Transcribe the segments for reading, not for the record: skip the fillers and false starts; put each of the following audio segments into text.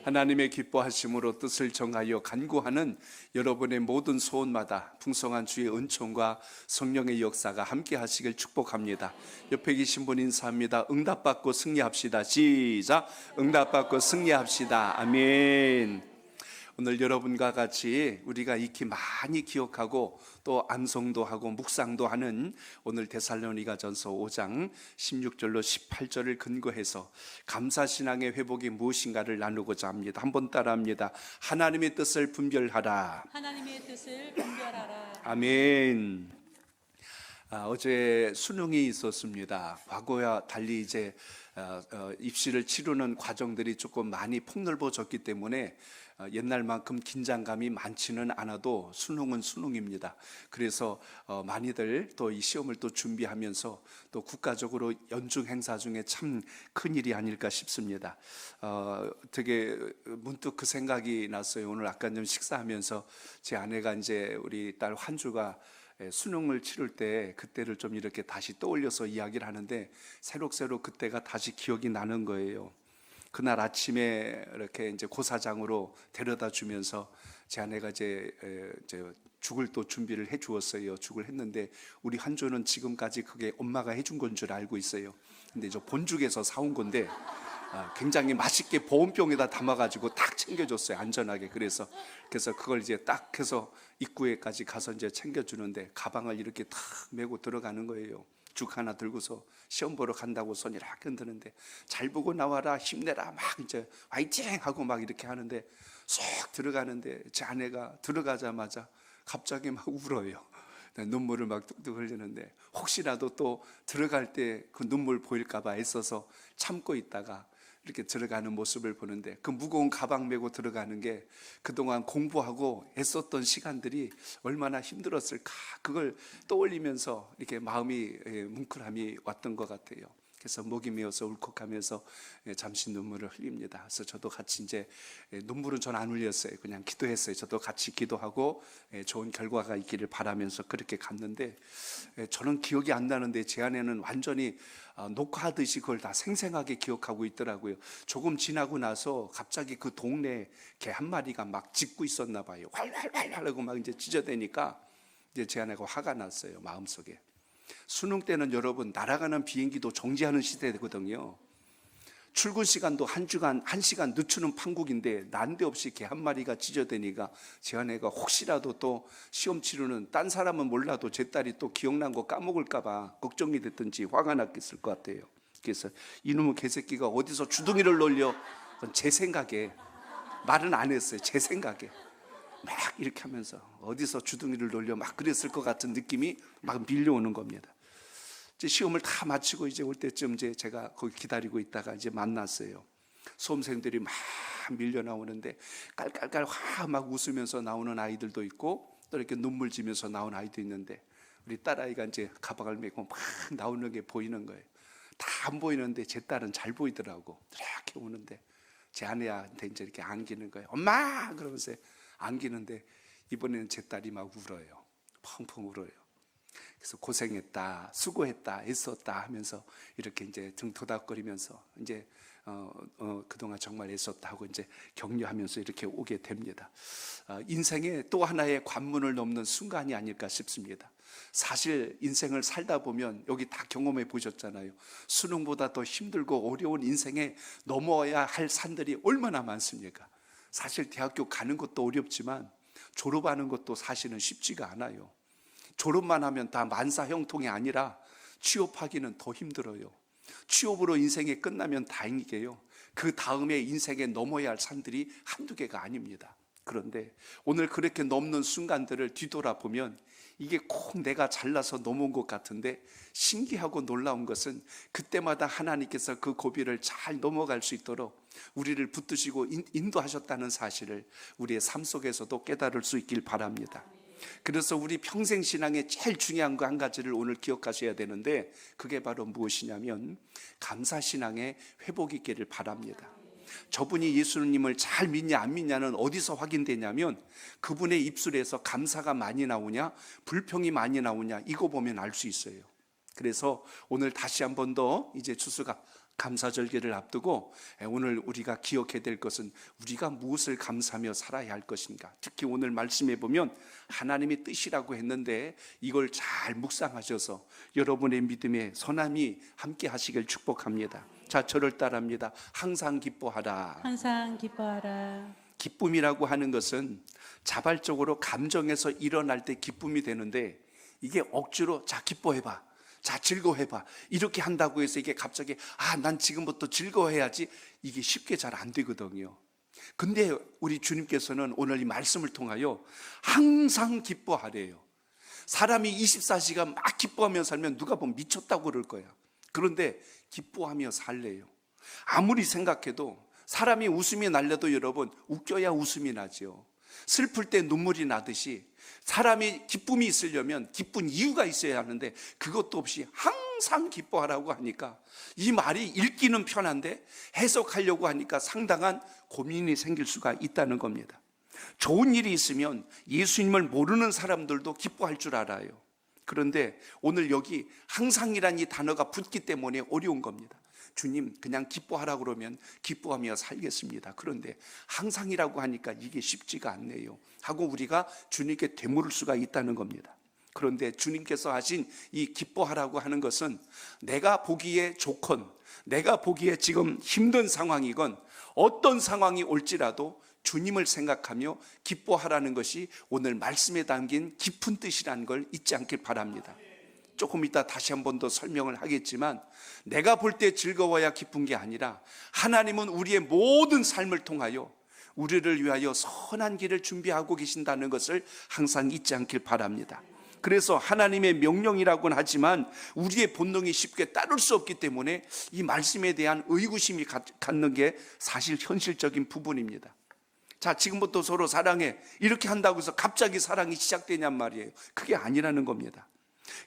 하나님의 기뻐하심으로 뜻을 정하여 간구하는 여러분의 모든 소원마다 풍성한 주의 은총과 성령의 역사가 함께 하시길 축복합니다. 옆에 계신 분 인사합니다. 응답받고 승리합시다. 시작. 응답받고 승리합시다. 아멘. 오늘 여러분과 같이 우리가 익히 많이 기억하고 또 암송도 하고 묵상도 하는 오늘 데살로니가전서 5장 16절로 18절을 근거해서 감사신앙의 회복이 무엇인가를 나누고자 합니다. 한번 따라합니다. 하나님의 뜻을 분별하라. 하나님의 뜻을 분별하라. 아멘. 어제 수능이 있었습니다. 과거와 달리 이제 입시를 치르는 과정들이 조금 많이 폭넓어졌기 때문에 옛날만큼 긴장감이 많지는 않아도 수능은 수능입니다. 그래서 많이들 또 이 시험을 또 준비하면서 또 국가적으로 연중 행사 중에 참 큰일이 아닐까 싶습니다. 되게 문득 그 생각이 났어요. 오늘 아까 좀 식사하면서 제 아내가 이제 우리 딸 환주가 수능을 치를 때 그때를 좀 이렇게 다시 떠올려서 이야기를 하는데 새록새록 그때가 다시 기억이 나는 거예요. 그날 아침에 이렇게 이제 고사장으로 데려다 주면서 제 아내가 이제 죽을 또 준비를 해 주었어요. 죽을 했는데 우리 한조는 지금까지 그게 엄마가 해준 건 줄 알고 있어요. 근데 저 본죽에서 사온 건데 굉장히 맛있게 보온병에다 담아가지고 딱 챙겨줬어요. 안전하게. 그래서 그걸 이제 딱 해서 입구에까지 가서 이제 챙겨주는데 가방을 이렇게 탁 메고 들어가는 거예요. 죽 하나 들고서 시험 보러 간다고 손 이렇게 흔드는데 잘 보고 나와라, 힘내라, 막 이제 화이팅 하고 막 이렇게 하는데 쏙 들어가는데 제 아내가 들어가자마자 갑자기 막 울어요. 눈물을 막 뚝뚝 흘리는데 혹시라도 또 들어갈 때 그 눈물 보일까 봐 애써서 참고 있다가 이렇게 들어가는 모습을 보는데 그 무거운 가방 메고 들어가는 게 그동안 공부하고 애썼던 시간들이 얼마나 힘들었을까, 그걸 떠올리면서 이렇게 마음이 뭉클함이 왔던 것 같아요. 그래서 목이 메어서 울컥하면서 잠시 눈물을 흘립니다. 그래서 저도 같이 이제 눈물은 전 안 흘렸어요. 그냥 기도했어요. 저도 같이 기도하고 좋은 결과가 있기를 바라면서 그렇게 갔는데 저는 기억이 안 나는데 제 아내는 완전히 녹화하듯이 그걸 다 생생하게 기억하고 있더라고요. 조금 지나고 나서 갑자기 그 동네에 개 한 마리가 막 짖고 있었나 봐요. 활활활 하고 막 이제 짖어대니까 이제 제 아내가 화가 났어요. 마음속에. 수능 때는 여러분 날아가는 비행기도 정지하는 시대거든요. 출근 시간도 한 시간 늦추는 판국인데 난데없이 개 한 마리가 짖어대니까 제 아내가 혹시라도 또 시험 치르는 딴 사람은 몰라도 제 딸이 또 기억난 거 까먹을까 봐 걱정이 됐든지 화가 났겠을 것 같아요. 그래서 이놈의 개새끼가 어디서 주둥이를 놀려, 그건 제 생각에, 말은 안 했어요. 제 생각에 막 이렇게 하면서 어디서 주둥이를 놀려 막 그랬을 것 같은 느낌이 막 밀려오는 겁니다. 이제 시험을 다 마치고 이제 올 때쯤 이제 제가 거기 기다리고 있다가 이제 만났어요. 수험생들이 막 밀려 나오는데 깔깔깔 화 막 웃으면서 나오는 아이들도 있고 또 이렇게 눈물 지면서 나오는 아이도 있는데 우리 딸아이가 이제 가방을 메고 막 나오는 게 보이는 거예요. 다 안 보이는데 제 딸은 잘 보이더라고. 이렇게 오는데 제 아내한테 이제 이렇게 안기는 거예요. 엄마! 그러면서 안기는데 이번에는 제 딸이 막 울어요. 펑펑 울어요. 그래서 고생했다, 수고했다, 애썼다 하면서 이렇게 이제 등 도닥거리면서 이제 그동안 정말 애썼다 하고 이제 격려하면서 이렇게 오게 됩니다. 인생의 또 하나의 관문을 넘는 순간이 아닐까 싶습니다. 사실 인생을 살다 보면 여기 다 경험해 보셨잖아요. 수능보다 더 힘들고 어려운 인생에 넘어야 할 산들이 얼마나 많습니까? 사실 대학교 가는 것도 어렵지만 졸업하는 것도 사실은 쉽지가 않아요. 졸업만 하면 다 만사형통이 아니라 취업하기는 더 힘들어요. 취업으로 인생이 끝나면 다행이게요. 그 다음에 인생에 넘어야 할 산들이 한두 개가 아닙니다. 그런데 오늘 그렇게 넘는 순간들을 뒤돌아보면 이게 꼭 내가 잘나서 넘어온 것 같은데 신기하고 놀라운 것은 그때마다 하나님께서 그 고비를 잘 넘어갈 수 있도록 우리를 붙드시고 인도하셨다는 사실을 우리의 삶 속에서도 깨달을 수 있길 바랍니다. 그래서 우리 평생 신앙의 제일 중요한 거 한 가지를 오늘 기억하셔야 되는데 그게 바로 무엇이냐면 감사신앙의 회복이 있기를 바랍니다. 저분이 예수님을 잘 믿냐 안 믿냐는 어디서 확인되냐면 그분의 입술에서 감사가 많이 나오냐 불평이 많이 나오냐 이거 보면 알 수 있어요. 그래서 오늘 다시 한 번 더 이제 주수가 감사절기를 앞두고 오늘 우리가 기억해야 될 것은 우리가 무엇을 감사하며 살아야 할 것인가. 특히 오늘 말씀해 보면 하나님의 뜻이라고 했는데 이걸 잘 묵상하셔서 여러분의 믿음에 선함이 함께 하시길 축복합니다. 자, 저를 따라합니다. 항상 기뻐하라. 항상 기뻐하라. 기쁨이라고 하는 것은 자발적으로 감정에서 일어날 때 기쁨이 되는데, 이게 억지로 자 기뻐해봐, 자 즐거워해봐 이렇게 한다고 해서 이게 갑자기 난 지금부터 즐거워해야지, 이게 쉽게 잘 안 되거든요. 근데 우리 주님께서는 오늘 이 말씀을 통하여 항상 기뻐하래요. 사람이 24시간 막 기뻐하며 살면 누가 보면 미쳤다고 그럴 거야. 그런데 기뻐하며 살래요. 아무리 생각해도 사람이 웃음이 날려도 여러분 웃겨야 웃음이 나죠. 슬플 때 눈물이 나듯이 사람이 기쁨이 있으려면 기쁜 이유가 있어야 하는데 그것도 없이 항상 기뻐하라고 하니까 이 말이 읽기는 편한데 해석하려고 하니까 상당한 고민이 생길 수가 있다는 겁니다. 좋은 일이 있으면 예수님을 모르는 사람들도 기뻐할 줄 알아요. 그런데 오늘 여기 항상이란 이 단어가 붙기 때문에 어려운 겁니다. 주님 그냥 기뻐하라고 그러면 기뻐하며 살겠습니다. 그런데 항상이라고 하니까 이게 쉽지가 않네요 하고 우리가 주님께 되물을 수가 있다는 겁니다. 그런데 주님께서 하신 이 기뻐하라고 하는 것은 내가 보기에 좋건 내가 보기에 지금 힘든 상황이건 어떤 상황이 올지라도 주님을 생각하며 기뻐하라는 것이 오늘 말씀에 담긴 깊은 뜻이라는 걸 잊지 않길 바랍니다. 조금 이따 다시 한 번 더 설명을 하겠지만 내가 볼 때 즐거워야 기쁜 게 아니라 하나님은 우리의 모든 삶을 통하여 우리를 위하여 선한 길을 준비하고 계신다는 것을 항상 잊지 않길 바랍니다. 그래서 하나님의 명령이라고는 하지만 우리의 본능이 쉽게 따를 수 없기 때문에 이 말씀에 대한 의구심이 갖는 게 사실 현실적인 부분입니다. 자, 지금부터 서로 사랑해 이렇게 한다고 해서 갑자기 사랑이 시작되냔 말이에요. 그게 아니라는 겁니다.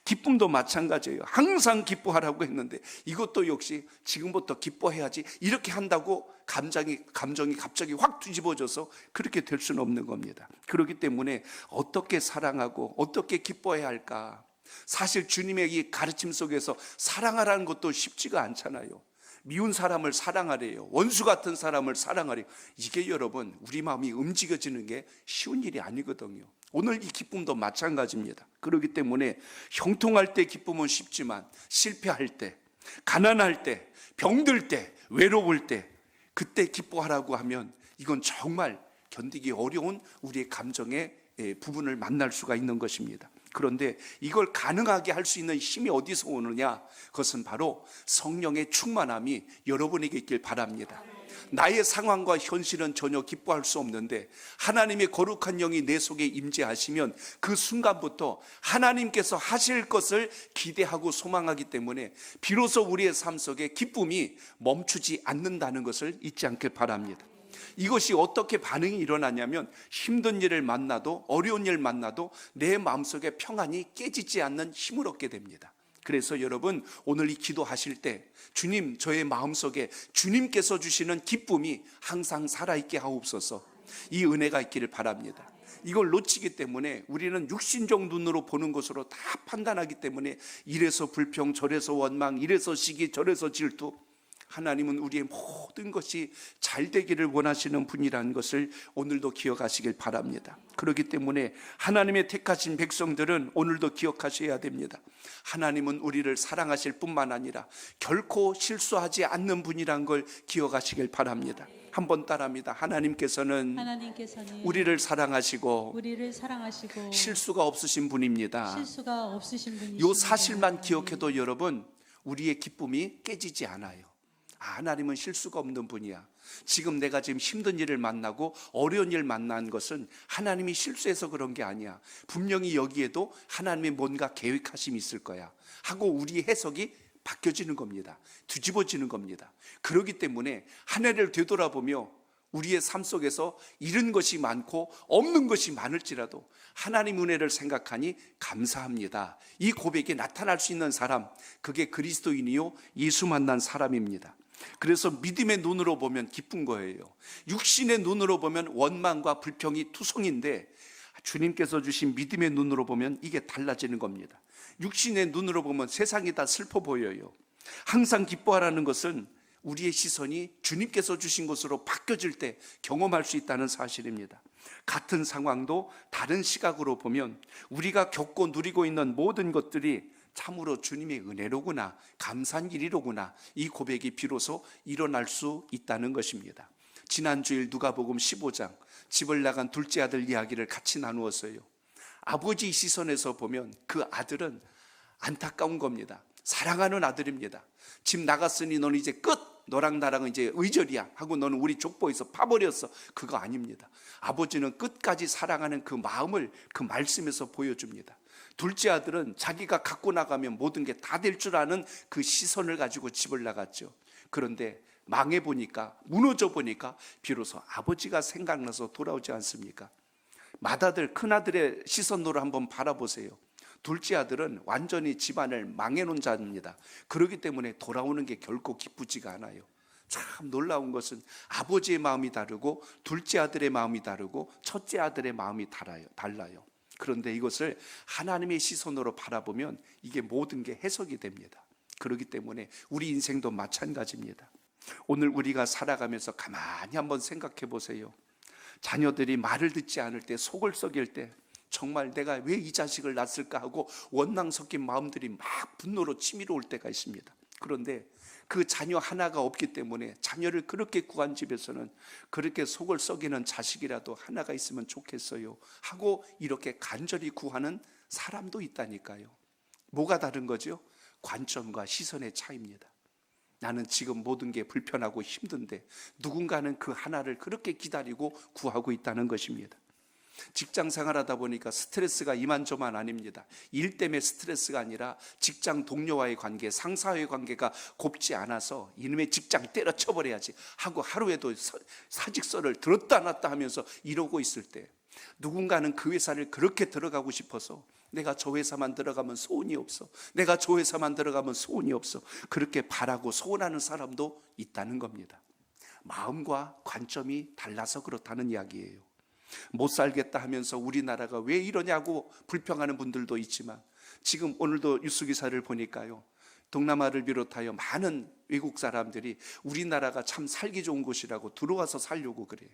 기쁨도 마찬가지예요. 항상 기뻐하라고 했는데 이것도 역시 지금부터 기뻐해야지 이렇게 한다고 감정이 갑자기 확 뒤집어져서 그렇게 될 수는 없는 겁니다. 그렇기 때문에 어떻게 사랑하고 어떻게 기뻐해야 할까? 사실 주님의 이 가르침 속에서 사랑하라는 것도 쉽지가 않잖아요. 미운 사람을 사랑하래요. 원수 같은 사람을 사랑하래요. 이게 여러분 우리 마음이 움직여지는 게 쉬운 일이 아니거든요. 오늘 이 기쁨도 마찬가지입니다. 그렇기 때문에 형통할 때 기쁨은 쉽지만 실패할 때, 가난할 때, 병들 때, 외로울 때 그때 기뻐하라고 하면 이건 정말 견디기 어려운 우리의 감정의 부분을 만날 수가 있는 것입니다. 그런데 이걸 가능하게 할 수 있는 힘이 어디서 오느냐? 그것은 바로 성령의 충만함이 여러분에게 있길 바랍니다. 나의 상황과 현실은 전혀 기뻐할 수 없는데 하나님의 거룩한 영이 내 속에 임재하시면 그 순간부터 하나님께서 하실 것을 기대하고 소망하기 때문에 비로소 우리의 삶 속에 기쁨이 멈추지 않는다는 것을 잊지 않길 바랍니다. 이것이 어떻게 반응이 일어나냐면 힘든 일을 만나도 어려운 일 만나도 내 마음속에 평안이 깨지지 않는 힘을 얻게 됩니다. 그래서 여러분 오늘 이 기도하실 때 주님 저의 마음속에 주님께서 주시는 기쁨이 항상 살아있게 하옵소서, 이 은혜가 있기를 바랍니다. 이걸 놓치기 때문에 우리는 육신적 눈으로 보는 것으로 다 판단하기 때문에 이래서 불평 저래서 원망 이래서 시기 저래서 질투, 하나님은 우리의 모든 것이 잘 되기를 원하시는 분이라는 것을 오늘도 기억하시길 바랍니다. 그렇기 때문에 하나님의 택하신 백성들은 오늘도 기억하셔야 됩니다. 하나님은 우리를 사랑하실 뿐만 아니라 결코 실수하지 않는 분이라는 걸 기억하시길 바랍니다. 한번 따라합니다. 하나님께서는 우리를 사랑하시고 실수가 없으신 분입니다. 이 사실만 기억해도 여러분 우리의 기쁨이 깨지지 않아요. 하나님은 실수가 없는 분이야. 지금 내가 지금 힘든 일을 만나고 어려운 일을 만난 것은 하나님이 실수해서 그런 게 아니야. 분명히 여기에도 하나님의 뭔가 계획하심이 있을 거야 하고 우리 해석이 바뀌어지는 겁니다. 뒤집어지는 겁니다. 그렇기 때문에 한 해를 되돌아보며 우리의 삶 속에서 잃은 것이 많고 없는 것이 많을지라도 하나님 은혜를 생각하니 감사합니다. 이 고백이 나타날 수 있는 사람, 그게 그리스도인이요 예수 만난 사람입니다. 그래서 믿음의 눈으로 보면 기쁜 거예요. 육신의 눈으로 보면 원망과 불평이 투성인데 주님께서 주신 믿음의 눈으로 보면 이게 달라지는 겁니다. 육신의 눈으로 보면 세상이 다 슬퍼 보여요. 항상 기뻐하라는 것은 우리의 시선이 주님께서 주신 것으로 바뀌어질 때 경험할 수 있다는 사실입니다. 같은 상황도 다른 시각으로 보면 우리가 겪고 누리고 있는 모든 것들이 참으로 주님의 은혜로구나, 감사한 일이로구나, 이 고백이 비로소 일어날 수 있다는 것입니다. 지난주일 누가복음 15장 집을 나간 둘째 아들 이야기를 같이 나누었어요. 아버지 시선에서 보면 그 아들은 안타까운 겁니다. 사랑하는 아들입니다. 집 나갔으니 너는 이제 끝, 너랑 나랑은 이제 의절이야 하고 너는 우리 족보에서 파버렸어. 그거 아닙니다. 아버지는 끝까지 사랑하는 그 마음을 그 말씀에서 보여줍니다. 둘째 아들은 자기가 갖고 나가면 모든 게 다 될 줄 아는 그 시선을 가지고 집을 나갔죠. 그런데 망해보니까, 무너져보니까 비로소 아버지가 생각나서 돌아오지 않습니까? 맏아들, 큰아들의 시선으로 한번 바라보세요. 둘째 아들은 완전히 집안을 망해놓은 자입니다. 그렇기 때문에 돌아오는 게 결코 기쁘지가 않아요. 참 놀라운 것은 아버지의 마음이 다르고 둘째 아들의 마음이 다르고 첫째 아들의 마음이 달라요. 그런데 이것을 하나님의 시선으로 바라보면 이게 모든 게 해석이 됩니다. 그렇기 때문에 우리 인생도 마찬가지입니다. 오늘 우리가 살아가면서 가만히 한번 생각해 보세요. 자녀들이 말을 듣지 않을 때, 속을 썩일 때 정말 내가 왜 이 자식을 낳았을까 하고 원망 섞인 마음들이 막 분노로 치밀어 올 때가 있습니다. 그런데 그 자녀 하나가 없기 때문에 자녀를 그렇게 구한 집에서는 그렇게 속을 썩이는 자식이라도 하나가 있으면 좋겠어요 하고 이렇게 간절히 구하는 사람도 있다니까요. 뭐가 다른 거죠? 관점과 시선의 차이입니다. 나는 지금 모든 게 불편하고 힘든데 누군가는 그 하나를 그렇게 기다리고 구하고 있다는 것입니다. 직장 생활하다 보니까 스트레스가 이만저만 아닙니다. 일 때문에 스트레스가 아니라 직장 동료와의 관계, 상사와의 관계가 곱지 않아서 이놈의 직장 때려쳐버려야지 하고 하루에도 사직서를 들었다 놨다 하면서 이러고 있을 때 누군가는 그 회사를 그렇게 들어가고 싶어서 내가 저 회사만 들어가면 소원이 없어, 내가 저 회사만 들어가면 소원이 없어, 그렇게 바라고 소원하는 사람도 있다는 겁니다. 마음과 관점이 달라서 그렇다는 이야기예요. 못 살겠다 하면서 우리나라가 왜 이러냐고 불평하는 분들도 있지만 지금 오늘도 뉴스 기사를 보니까요, 동남아를 비롯하여 많은 외국 사람들이 우리나라가 참 살기 좋은 곳이라고 들어와서 살려고 그래요.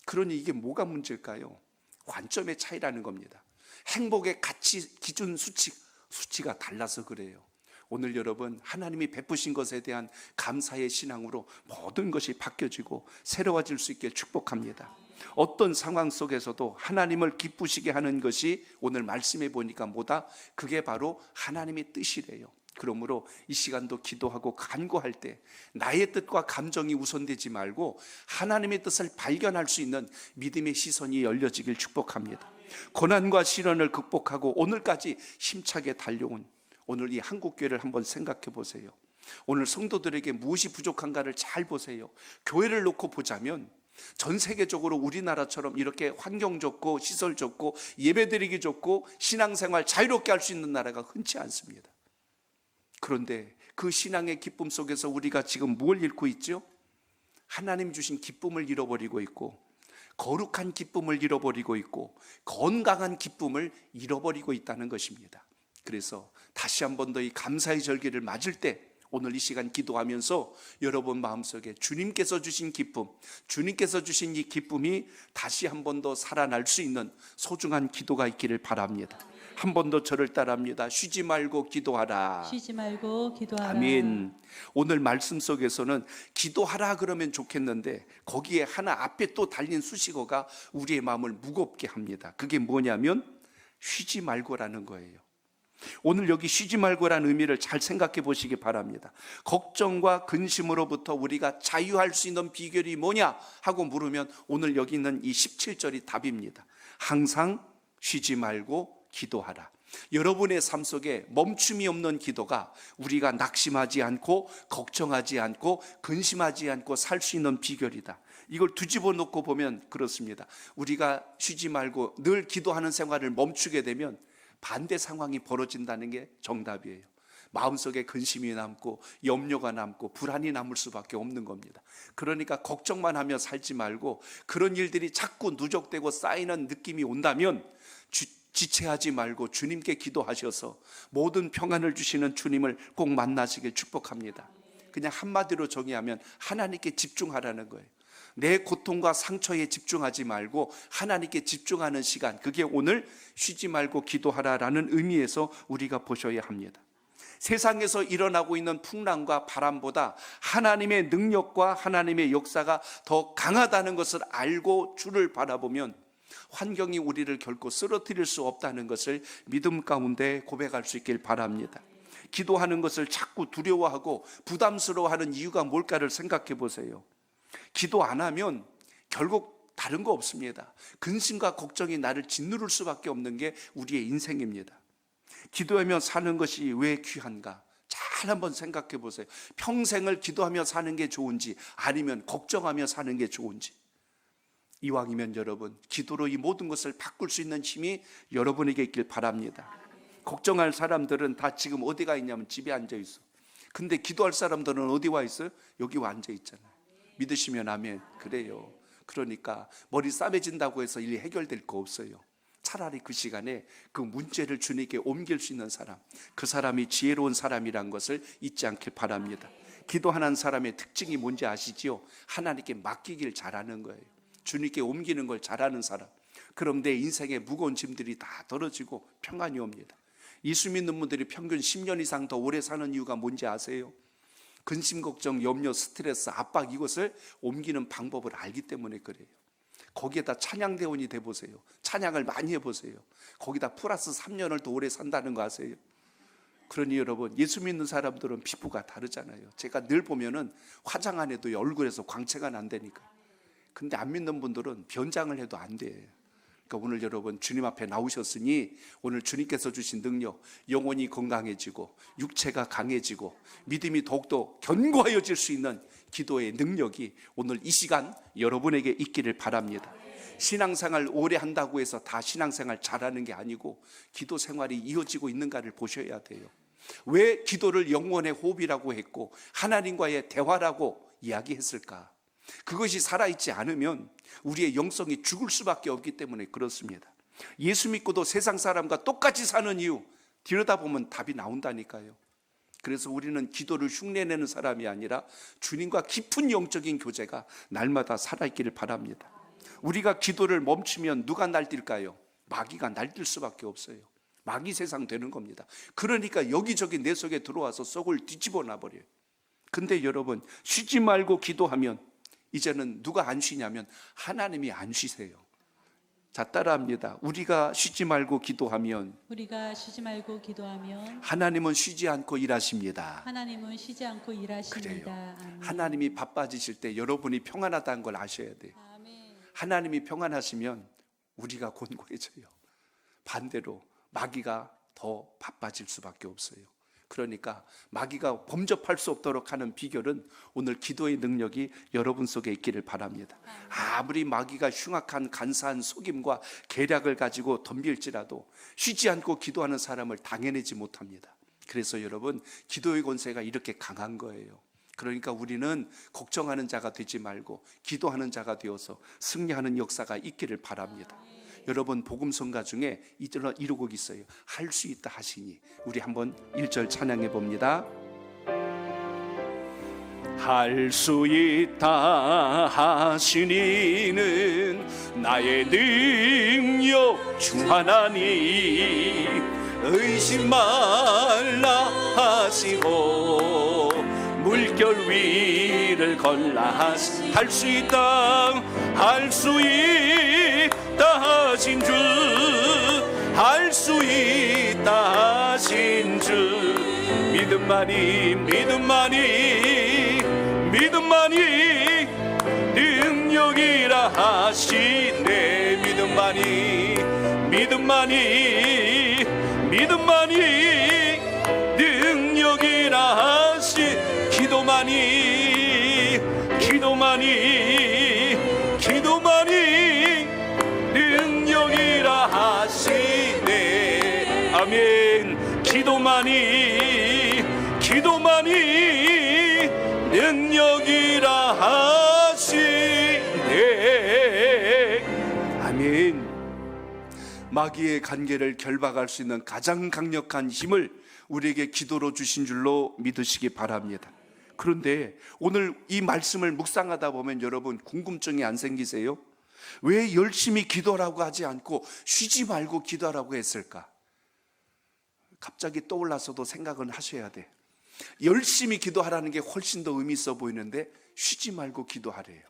그러니 이게 뭐가 문제일까요? 관점의 차이라는 겁니다. 행복의 가치, 기준, 수치가 달라서 그래요. 오늘 여러분, 하나님이 베푸신 것에 대한 감사의 신앙으로 모든 것이 바뀌어지고 새로워질 수 있게 축복합니다. 어떤 상황 속에서도 하나님을 기쁘시게 하는 것이 오늘 말씀해 보니까 뭐다? 그게 바로 하나님의 뜻이래요. 그러므로 이 시간도 기도하고 간구할 때 나의 뜻과 감정이 우선되지 말고 하나님의 뜻을 발견할 수 있는 믿음의 시선이 열려지길 축복합니다. 고난과 시련을 극복하고 오늘까지 힘차게 달려온 오늘 이 한국교회를 한번 생각해 보세요. 오늘 성도들에게 무엇이 부족한가를 잘 보세요. 교회를 놓고 보자면 전 세계적으로 우리나라처럼 이렇게 환경 좋고 시설 좋고 예배드리기 좋고 신앙생활 자유롭게 할 수 있는 나라가 흔치 않습니다. 그런데 그 신앙의 기쁨 속에서 우리가 지금 뭘 잃고 있죠? 하나님 주신 기쁨을 잃어버리고 있고 거룩한 기쁨을 잃어버리고 있고 건강한 기쁨을 잃어버리고 있다는 것입니다. 그래서 다시 한 번 더 이 감사의 절기를 맞을 때 오늘 이 시간 기도하면서 여러분 마음속에 주님께서 주신 기쁨, 주님께서 주신 이 기쁨이 다시 한 번 더 살아날 수 있는 소중한 기도가 있기를 바랍니다. 한 번 더 저를 따라합니다. 쉬지 말고 기도하라. 쉬지 말고 기도하라. 아멘. 오늘 말씀 속에서는 기도하라 그러면 좋겠는데 거기에 하나 앞에 또 달린 수식어가 우리의 마음을 무겁게 합니다. 그게 뭐냐면 쉬지 말고라는 거예요. 오늘 여기 쉬지 말고라는 의미를 잘 생각해 보시기 바랍니다. 걱정과 근심으로부터 우리가 자유할 수 있는 비결이 뭐냐 하고 물으면 오늘 여기 있는 이 17절이 답입니다. 항상 쉬지 말고 기도하라. 여러분의 삶 속에 멈춤이 없는 기도가 우리가 낙심하지 않고 걱정하지 않고 근심하지 않고 살 수 있는 비결이다. 이걸 뒤집어 놓고 보면 그렇습니다. 우리가 쉬지 말고 늘 기도하는 생활을 멈추게 되면 반대 상황이 벌어진다는 게 정답이에요. 마음속에 근심이 남고 염려가 남고 불안이 남을 수밖에 없는 겁니다. 그러니까 걱정만 하며 살지 말고 그런 일들이 자꾸 누적되고 쌓이는 느낌이 온다면 지체하지 말고 주님께 기도하셔서 모든 평안을 주시는 주님을 꼭 만나시길 축복합니다. 그냥 한마디로 정의하면 하나님께 집중하라는 거예요. 내 고통과 상처에 집중하지 말고 하나님께 집중하는 시간, 그게 오늘 쉬지 말고 기도하라라는 의미에서 우리가 보셔야 합니다. 세상에서 일어나고 있는 풍랑과 바람보다 하나님의 능력과 하나님의 역사가 더 강하다는 것을 알고 주를 바라보면 환경이 우리를 결코 쓰러뜨릴 수 없다는 것을 믿음 가운데 고백할 수 있길 바랍니다. 기도하는 것을 자꾸 두려워하고 부담스러워하는 이유가 뭘까를 생각해 보세요. 기도 안 하면 결국 다른 거 없습니다. 근심과 걱정이 나를 짓누를 수밖에 없는 게 우리의 인생입니다. 기도하며 사는 것이 왜 귀한가? 잘 한번 생각해 보세요. 평생을 기도하며 사는 게 좋은지 아니면 걱정하며 사는 게 좋은지. 이왕이면 여러분, 기도로 이 모든 것을 바꿀 수 있는 힘이 여러분에게 있길 바랍니다. 걱정할 사람들은 다 지금 어디가 있냐면 집에 앉아 있어. 근데 기도할 사람들은 어디 와 있어요? 여기 와 앉아 있잖아요. 믿으시면 아멘. 그래요. 그러니까 머리 싸매진다고 해서 일이 해결될 거 없어요. 차라리 그 시간에 그 문제를 주님께 옮길 수 있는 사람, 그 사람이 지혜로운 사람이란 것을 잊지 않길 바랍니다. 기도하는 사람의 특징이 뭔지 아시지요? 하나님께 맡기길 잘하는 거예요. 주님께 옮기는 걸 잘하는 사람. 그럼 내 인생의 무거운 짐들이 다 덜어지고 평안이 옵니다. 예수 믿는 분들이 평균 10년 이상 더 오래 사는 이유가 뭔지 아세요? 근심, 걱정, 염려, 스트레스, 압박, 이것을 옮기는 방법을 알기 때문에 그래요. 거기에다 찬양대원이 돼보세요. 찬양을 많이 해보세요. 거기다 플러스 3년을 더 오래 산다는 거 아세요? 그러니 여러분, 예수 믿는 사람들은 피부가 다르잖아요. 제가 늘 보면은 화장 안 해도 얼굴에서 광채가 난다니까. 근데 안 믿는 분들은 변장을 해도 안 돼. 그러니까 오늘 여러분 주님 앞에 나오셨으니 오늘 주님께서 주신 능력, 영혼이 건강해지고 육체가 강해지고 믿음이 더욱더 견고해질 수 있는 기도의 능력이 오늘 이 시간 여러분에게 있기를 바랍니다. 신앙생활 오래 한다고 해서 다 신앙생활 잘하는 게 아니고 기도 생활이 이어지고 있는가를 보셔야 돼요. 왜 기도를 영혼의 호흡이라고 했고 하나님과의 대화라고 이야기했을까? 그것이 살아있지 않으면 우리의 영성이 죽을 수밖에 없기 때문에 그렇습니다. 예수 믿고도 세상 사람과 똑같이 사는 이유 들여다보면 답이 나온다니까요. 그래서 우리는 기도를 흉내내는 사람이 아니라 주님과 깊은 영적인 교제가 날마다 살아있기를 바랍니다. 우리가 기도를 멈추면 누가 날뛸까요? 마귀가 날뛸 수밖에 없어요. 마귀 세상 되는 겁니다. 그러니까 여기저기 내 속에 들어와서 속을 뒤집어 놔버려요. 근데 여러분, 쉬지 말고 기도하면 이제는 누가 안 쉬냐면 하나님이 안 쉬세요. 자, 따라합니다. 우리가 쉬지 말고 기도하면 하나님은 쉬지 않고 일하십니다. 하나님은 쉬지 않고 일하십니다. 그래요. 아멘. 하나님이 바빠지실 때 여러분이 평안하다는 걸 아셔야 돼요. 아멘. 하나님이 평안하시면 우리가 곤고해져요. 반대로 마귀가 더 바빠질 수밖에 없어요. 그러니까 마귀가 범접할 수 없도록 하는 비결은 오늘 기도의 능력이 여러분 속에 있기를 바랍니다. 아무리 마귀가 흉악한 간사한 속임과 계략을 가지고 덤빌지라도 쉬지 않고 기도하는 사람을 당해내지 못합니다. 그래서 여러분, 기도의 권세가 이렇게 강한 거예요. 그러니까 우리는 걱정하는 자가 되지 말고 기도하는 자가 되어서 승리하는 역사가 있기를 바랍니다. 여러분, 복음성가 중에 이루곡이 있어요. 할 수 있다 하시니. 우리 한번 1절 찬양해 봅니다. 할 수 있다 하시니는 나의 능력 주 하나님, 의심 말라 하시고 물결 위를 걸라 하시. 할 수 있다, 할 수 있다 하신 주, 할 수 있다 하신 주, 믿음만이 믿음만이 믿음만이 능력이라 하시네. 믿음만이 믿음만이 믿음만이 능력이라 하시. 기도만이 기도만이 기도만이 능력이라 하시네. 아멘. 기도만이 기도만이 능력이라 하시네. 아멘. 마귀의 관계를 결박할 수 있는 가장 강력한 힘을 우리에게 기도로 주신 줄로 믿으시기 바랍니다. 그런데 오늘 이 말씀을 묵상하다 보면 여러분 궁금증이 안 생기세요? 왜 열심히 기도하라고 하지 않고 쉬지 말고 기도하라고 했을까? 갑자기 떠올라서도 생각은 하셔야 돼. 열심히 기도하라는 게 훨씬 더 의미 있어 보이는데 쉬지 말고 기도하래요.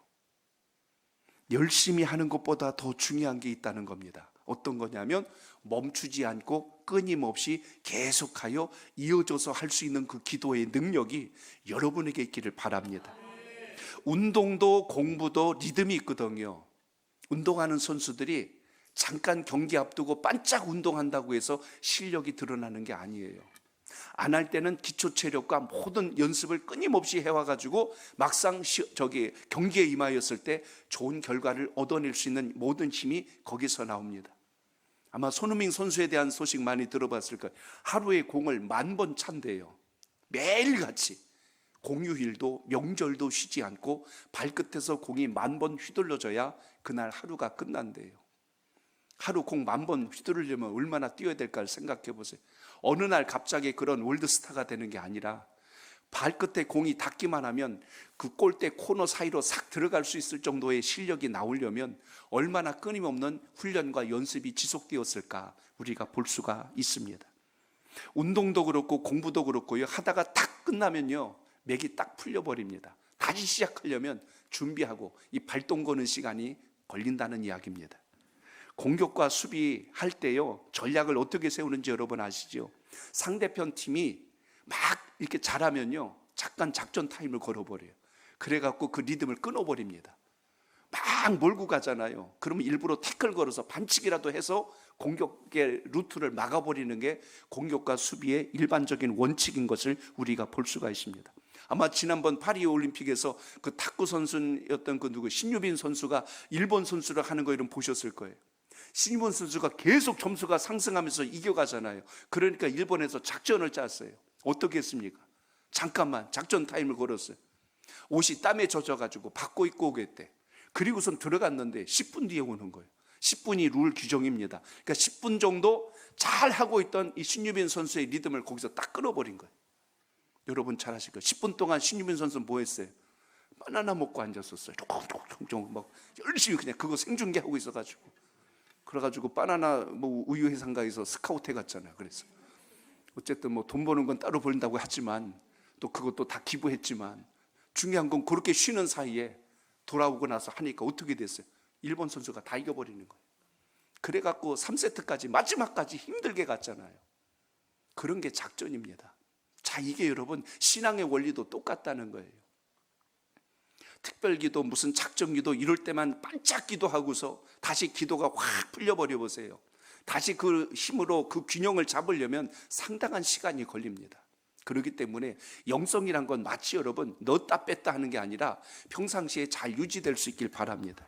열심히 하는 것보다 더 중요한 게 있다는 겁니다. 어떤 거냐면 멈추지 않고 끊임없이 계속하여 이어져서 할 수 있는 그 기도의 능력이 여러분에게 있기를 바랍니다. 운동도 공부도 리듬이 있거든요. 운동하는 선수들이 잠깐 경기 앞두고 반짝 운동한다고 해서 실력이 드러나는 게 아니에요. 안 할 때는 기초 체력과 모든 연습을 끊임없이 해와가지고 막상 경기에 임하였을 때 좋은 결과를 얻어낼 수 있는 모든 힘이 거기서 나옵니다. 아마 손흥민 선수에 대한 소식 많이 들어봤을 거예요. 하루에 공을 10,000번 찬대요. 매일같이 공휴일도 명절도 쉬지 않고 발끝에서 공이 10,000번 휘둘러져야 그날 하루가 끝난대요. 하루 공 10,000번 휘두르려면 얼마나 뛰어야 될까 생각해 보세요. 어느 날 갑자기 그런 월드스타가 되는 게 아니라 발끝에 공이 닿기만 하면 그 골대 코너 사이로 싹 들어갈 수 있을 정도의 실력이 나오려면 얼마나 끊임없는 훈련과 연습이 지속되었을까 우리가 볼 수가 있습니다. 운동도 그렇고 공부도 그렇고요. 하다가 딱 끝나면요. 맥이 딱 풀려버립니다. 다시 시작하려면 준비하고 이 발동 거는 시간이 걸린다는 이야기입니다. 공격과 수비할 때요, 전략을 어떻게 세우는지 여러분 아시죠? 상대편 팀이 막 이렇게 잘하면요, 잠깐 작전 타임을 걸어버려요. 그래갖고 그 리듬을 끊어버립니다. 막 몰고 가잖아요. 그러면 일부러 태클 걸어서 반칙이라도 해서 공격의 루트를 막아버리는 게 공격과 수비의 일반적인 원칙인 것을 우리가 볼 수가 있습니다. 아마 지난번 파리 올림픽에서 그 탁구 선수였던 그 신유빈 선수가 일본 선수를 하는 거 이런 보셨을 거예요. 신유빈 선수가 계속 점수가 상승하면서 이겨가잖아요. 그러니까 일본에서 작전을 짰어요. 어떻게 했습니까? 잠깐만 작전 타임을 걸었어요. 옷이 땀에 젖어가지고 바꿔 입고 오겠대. 그리고선 들어갔는데 10분 뒤에 오는 거예요. 10분이 룰 규정입니다. 그러니까 10분 정도 잘 하고 있던 이 신유빈 선수의 리듬을 거기서 딱 끊어버린 거예요. 여러분 잘 아실 거예요. 10분 동안 신유빈 선수는 뭐 했어요? 바나나 먹고 앉았었어요. 조금 막 열심히 그냥 그거 생중계하고 있어가지고. 그래가지고 바나나 뭐 우유 회사가에서 스카우트 해갔잖아요. 그래서 어쨌든 뭐 돈 버는 건 따로 벌다고 하지만 또 그것도 다 기부했지만 중요한 건 그렇게 쉬는 사이에 돌아오고 나서 하니까 어떻게 됐어요? 일본 선수가 다 이겨버리는 거예요. 그래갖고 3세트까지 마지막까지 힘들게 갔잖아요. 그런 게 작전입니다. 자, 이게 여러분 신앙의 원리도 똑같다는 거예요. 특별기도 무슨 작전기도 이럴 때만 반짝 기도하고서 다시 기도가 확 풀려버려 보세요. 다시 그 힘으로 그 균형을 잡으려면 상당한 시간이 걸립니다. 그렇기 때문에 영성이란 건 마치 여러분 넣었다 뺐다 하는 게 아니라 평상시에 잘 유지될 수 있길 바랍니다.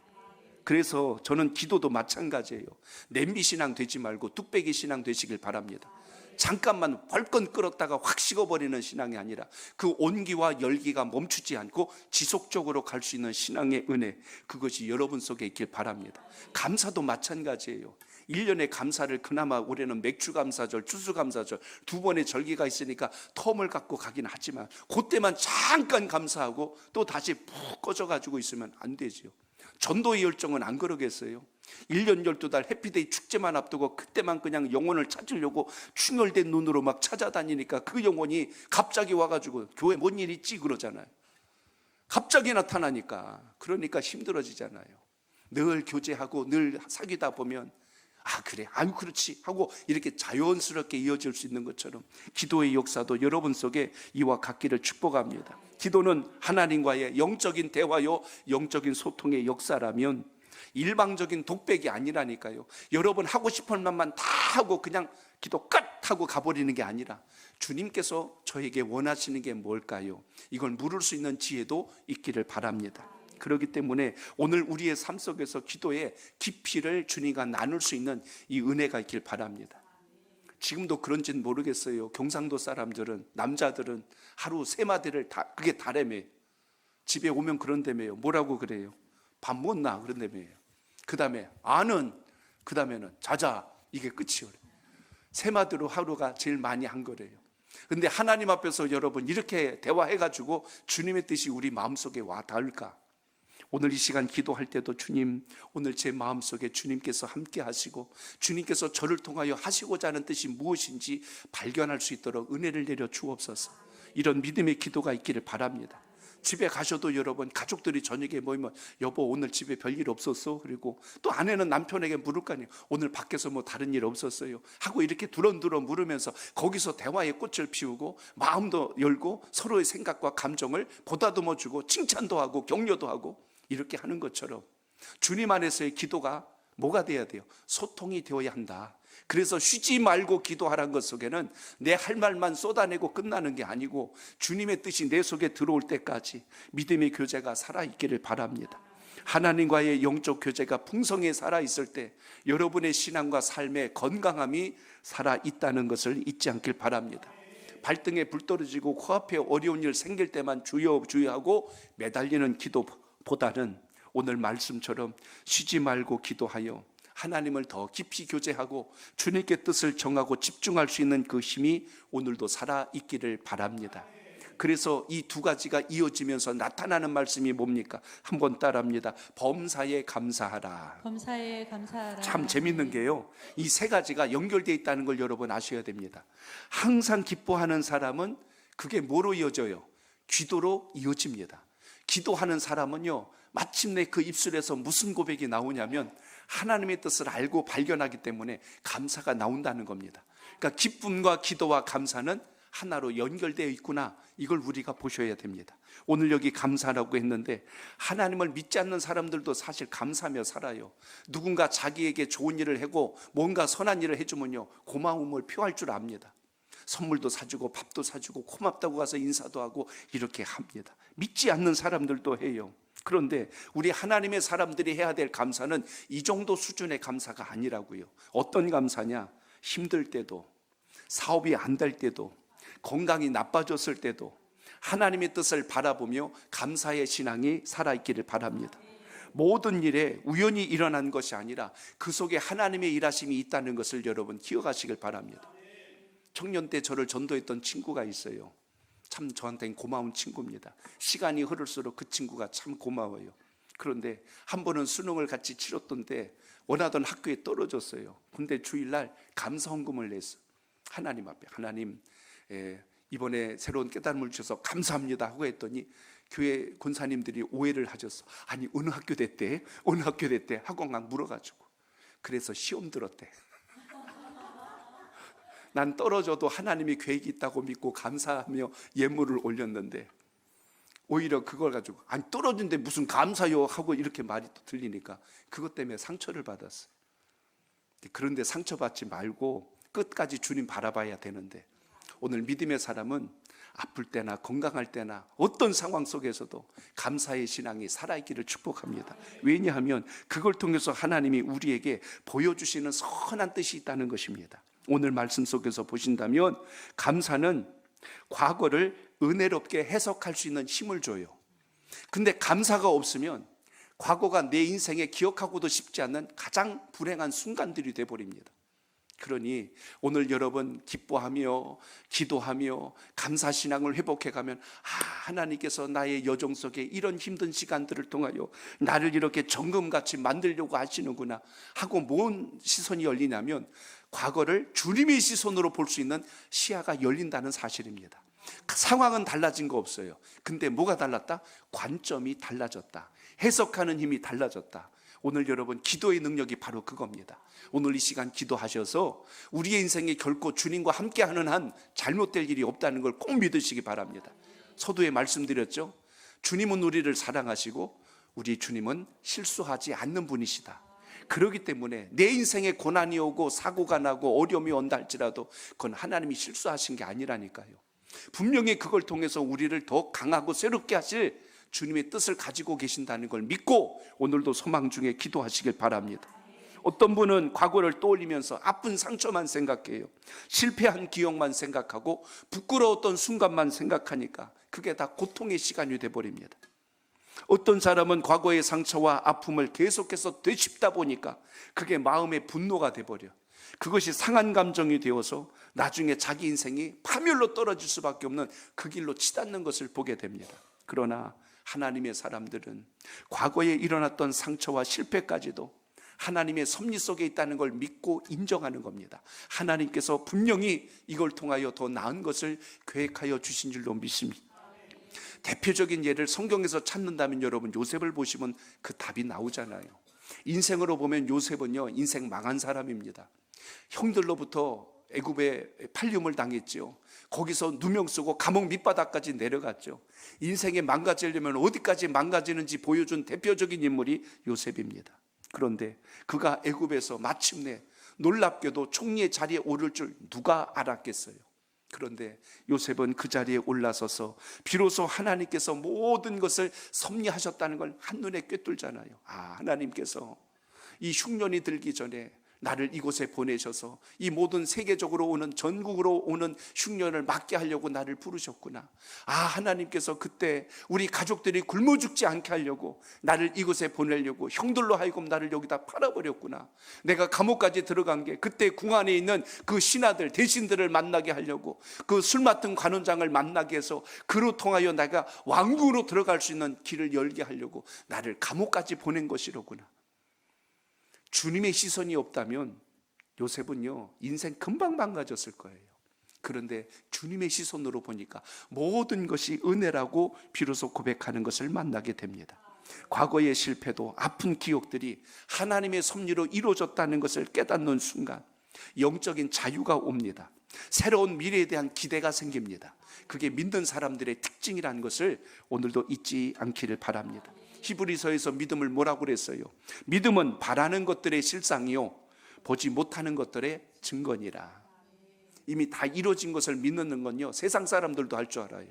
그래서 저는 기도도 마찬가지예요. 냄비 신앙 되지 말고 뚝배기 신앙 되시길 바랍니다. 잠깐만 벌건 끓었다가 확 식어버리는 신앙이 아니라 그 온기와 열기가 멈추지 않고 지속적으로 갈 수 있는 신앙의 은혜, 그것이 여러분 속에 있길 바랍니다. 감사도 마찬가지예요. 1년의 감사를 그나마 올해는 맥주감사절, 추수감사절 2번의 절기가 있으니까 텀을 갖고 가긴 하지만 그때만 잠깐 감사하고 또 다시 푹 꺼져가지고 있으면 안 되지요. 전도의 열정은 안 그러겠어요? 1년 12달 해피데이 축제만 앞두고 그때만 그냥 영혼을 찾으려고 충혈된 눈으로 막 찾아다니니까 그 영혼이 갑자기 와가지고 교회 뭔 일 있지 그러잖아요. 갑자기 나타나니까 그러니까 힘들어지잖아요. 늘 교제하고 늘 사귀다 보면 아 그래 아유 그렇지 하고 이렇게 자연스럽게 이어질 수 있는 것처럼 기도의 역사도 여러분 속에 이와 같기를 축복합니다. 기도는 하나님과의 영적인 대화요 영적인 소통의 역사라면 일방적인 독백이 아니라니까요. 여러분 하고 싶은 말만 다 하고 그냥 기도 끝 하고 가버리는 게 아니라 주님께서 저에게 원하시는 게 뭘까요? 이걸 물을 수 있는 지혜도 있기를 바랍니다. 그렇기 때문에 오늘 우리의 삶 속에서 기도의 깊이를 주님과 나눌 수 있는 이 은혜가 있길 바랍니다. 지금도 그런지는 모르겠어요. 경상도 사람들은 남자들은 하루 3마디를 다 그게 다래매요. 집에 오면 그런다며요. 뭐라고 그래요? 밥 못나 그런다며요. 그 다음에 아는 그 다음에는 자자 이게 끝이요. 3마디로 하루가 제일 많이 한 거래요. 근데 하나님 앞에서 여러분 이렇게 대화해가지고 주님의 뜻이 우리 마음속에 와 닿을까? 오늘 이 시간 기도할 때도 주님, 오늘 제 마음속에 주님께서 함께 하시고 주님께서 저를 통하여 하시고자 하는 뜻이 무엇인지 발견할 수 있도록 은혜를 내려 주옵소서. 이런 믿음의 기도가 있기를 바랍니다. 집에 가셔도 여러분 가족들이 저녁에 모이면 여보 오늘 집에 별일 없었어? 그리고 또 아내는 남편에게 물을 거 아니에요. 오늘 밖에서 뭐 다른 일 없었어요? 하고 이렇게 두런두런 물으면서 거기서 대화의 꽃을 피우고 마음도 열고 서로의 생각과 감정을 보다듬어주고 칭찬도 하고 격려도 하고 이렇게 하는 것처럼 주님 안에서의 기도가 뭐가 돼야 돼요? 소통이 되어야 한다. 그래서 쉬지 말고 기도하라는 것 속에는 내 할 말만 쏟아내고 끝나는 게 아니고 주님의 뜻이 내 속에 들어올 때까지 믿음의 교제가 살아있기를 바랍니다. 하나님과의 영적 교제가 풍성히 살아있을 때 여러분의 신앙과 삶의 건강함이 살아있다는 것을 잊지 않길 바랍니다. 발등에 불 떨어지고 코앞에 어려운 일 생길 때만 주여 하고 매달리는 기도보다는 오늘 말씀처럼 쉬지 말고 기도하여 하나님을 더 깊이 교제하고 주님께 뜻을 정하고 집중할 수 있는 그 힘이 오늘도 살아있기를 바랍니다. 그래서 이 두 가지가 이어지면서 나타나는 말씀이 뭡니까? 한번 따라합니다. 범사에 감사하라. 범사에 감사하라. 참 재밌는 게요, 이 세 가지가 연결되어 있다는 걸 여러분 아셔야 됩니다. 항상 기뻐하는 사람은 그게 뭐로 이어져요? 기도로 이어집니다. 기도하는 사람은요, 마침내 그 입술에서 무슨 고백이 나오냐면 하나님의 뜻을 알고 발견하기 때문에 감사가 나온다는 겁니다. 그러니까 기쁨과 기도와 감사는 하나로 연결되어 있구나, 이걸 우리가 보셔야 됩니다. 오늘 여기 감사라고 했는데 하나님을 믿지 않는 사람들도 사실 감사하며 살아요. 누군가 자기에게 좋은 일을 하고 뭔가 선한 일을 해주면요 고마움을 표할 줄 압니다. 선물도 사주고 밥도 사주고 고맙다고 가서 인사도 하고 이렇게 합니다. 믿지 않는 사람들도 해요. 그런데 우리 하나님의 사람들이 해야 될 감사는 이 정도 수준의 감사가 아니라고요. 어떤 감사냐? 힘들 때도, 사업이 안 될 때도, 건강이 나빠졌을 때도 하나님의 뜻을 바라보며 감사의 신앙이 살아있기를 바랍니다. 모든 일에 우연히 일어난 것이 아니라 그 속에 하나님의 일하심이 있다는 것을 여러분 기억하시길 바랍니다. 청년 때 저를 전도했던 친구가 있어요. 참 저한테는 고마운 친구입니다. 시간이 흐를수록 그 친구가 참 고마워요. 그런데 한 번은 수능을 같이 치렀던데 원하던 학교에 떨어졌어요. 근데 주일날 감사헌금을 냈어. 하나님 앞에, 하나님 이번에 새로운 깨달음을 주셔서 감사합니다 하고 했더니 교회 권사님들이 오해를 하셨어. 아니 어느 학교 됐대? 어느 학교 됐대? 하고 막 물어가지고 그래서 시험 들었대. 난 떨어져도 하나님이 계획이 있다고 믿고 감사하며 예물을 올렸는데 오히려 그걸 가지고 아니 떨어진데 무슨 감사요 하고 이렇게 말이 또 들리니까 그것 때문에 상처를 받았어요. 그런데 상처받지 말고 끝까지 주님 바라봐야 되는데 오늘 믿음의 사람은 아플 때나 건강할 때나 어떤 상황 속에서도 감사의 신앙이 살아있기를 축복합니다. 왜냐하면 그걸 통해서 하나님이 우리에게 보여주시는 선한 뜻이 있다는 것입니다. 오늘 말씀 속에서 보신다면 감사는 과거를 은혜롭게 해석할 수 있는 힘을 줘요. 근데 감사가 없으면 과거가 내 인생에 기억하고도 싶지 않는 가장 불행한 순간들이 돼버립니다. 그러니 오늘 여러분 기뻐하며 기도하며 감사신앙을 회복해가면 하나님께서 나의 여정 속에 이런 힘든 시간들을 통하여 나를 이렇게 정금같이 만들려고 하시는구나 하고 뭔 시선이 열리냐면 과거를 주님의 시선으로 볼 수 있는 시야가 열린다는 사실입니다. 상황은 달라진 거 없어요. 근데 뭐가 달랐다? 관점이 달라졌다. 해석하는 힘이 달라졌다. 오늘 여러분 기도의 능력이 바로 그겁니다. 오늘 이 시간 기도하셔서 우리의 인생에 결코 주님과 함께하는 한 잘못될 일이 없다는 걸 꼭 믿으시기 바랍니다. 서두에 말씀드렸죠. 주님은 우리를 사랑하시고 우리 주님은 실수하지 않는 분이시다. 그렇기 때문에 내 인생에 고난이 오고 사고가 나고 어려움이 온다 할지라도 그건 하나님이 실수하신 게 아니라니까요. 분명히 그걸 통해서 우리를 더 강하고 새롭게 하실 주님의 뜻을 가지고 계신다는 걸 믿고 오늘도 소망 중에 기도하시길 바랍니다. 어떤 분은 과거를 떠올리면서 아픈 상처만 생각해요. 실패한 기억만 생각하고 부끄러웠던 순간만 생각하니까 그게 다 고통의 시간이 돼버립니다. 어떤 사람은 과거의 상처와 아픔을 계속해서 되짚다 보니까 그게 마음의 분노가 돼버려. 그것이 상한 감정이 되어서 나중에 자기 인생이 파멸로 떨어질 수밖에 없는 그 길로 치닫는 것을 보게 됩니다. 그러나 하나님의 사람들은 과거에 일어났던 상처와 실패까지도 하나님의 섭리 속에 있다는 걸 믿고 인정하는 겁니다. 하나님께서 분명히 이걸 통하여 더 나은 것을 계획하여 주신 줄로 믿습니다. 대표적인 예를 성경에서 찾는다면 여러분 요셉을 보시면 그 답이 나오잖아요. 인생으로 보면 요셉은요 인생 망한 사람입니다. 형들로부터 애굽에 팔림을 당했죠. 거기서 누명 쓰고 감옥 밑바닥까지 내려갔죠. 인생에 망가지려면 어디까지 망가지는지 보여준 대표적인 인물이 요셉입니다. 그런데 그가 애굽에서 마침내 놀랍게도 총리의 자리에 오를 줄 누가 알았겠어요. 그런데 요셉은 그 자리에 올라서서 비로소 하나님께서 모든 것을 섭리하셨다는 걸 한눈에 꿰뚫잖아요. 하나님께서 이 흉년이 들기 전에 나를 이곳에 보내셔서 이 모든 세계적으로 오는 전국으로 오는 흉년을 막게 하려고 나를 부르셨구나. 하나님께서 그때 우리 가족들이 굶어 죽지 않게 하려고 나를 이곳에 보내려고 형들로 하여금 나를 여기다 팔아버렸구나. 내가 감옥까지 들어간 게 그때 궁 안에 있는 그 신하들 대신들을 만나게 하려고 그 술 맡은 관원장을 만나게 해서 그로 통하여 내가 왕궁으로 들어갈 수 있는 길을 열게 하려고 나를 감옥까지 보낸 것이로구나. 주님의 시선이 없다면 요셉은요 인생 금방 망가졌을 거예요. 그런데 주님의 시선으로 보니까 모든 것이 은혜라고 비로소 고백하는 것을 만나게 됩니다. 과거의 실패도 아픈 기억들이 하나님의 섭리로 이루어졌다는 것을 깨닫는 순간 영적인 자유가 옵니다. 새로운 미래에 대한 기대가 생깁니다. 그게 믿는 사람들의 특징이라는 것을 오늘도 잊지 않기를 바랍니다. 히브리서에서 믿음을 뭐라고 그랬어요? 믿음은 바라는 것들의 실상이요 보지 못하는 것들의 증거니라. 이미 다 이루어진 것을 믿는 건요 세상 사람들도 할 줄 알아요.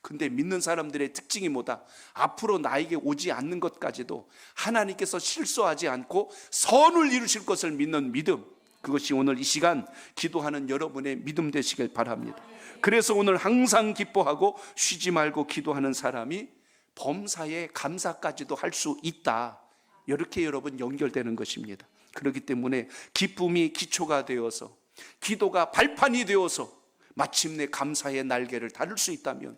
근데 믿는 사람들의 특징이 뭐다? 앞으로 나에게 오지 않는 것까지도 하나님께서 실수하지 않고 선을 이루실 것을 믿는 믿음, 그것이 오늘 이 시간 기도하는 여러분의 믿음 되시길 바랍니다. 그래서 오늘 항상 기뻐하고 쉬지 말고 기도하는 사람이 범사에 감사까지도 할 수 있다. 이렇게 여러분 연결되는 것입니다. 그렇기 때문에 기쁨이 기초가 되어서 기도가 발판이 되어서 마침내 감사의 날개를 다룰 수 있다면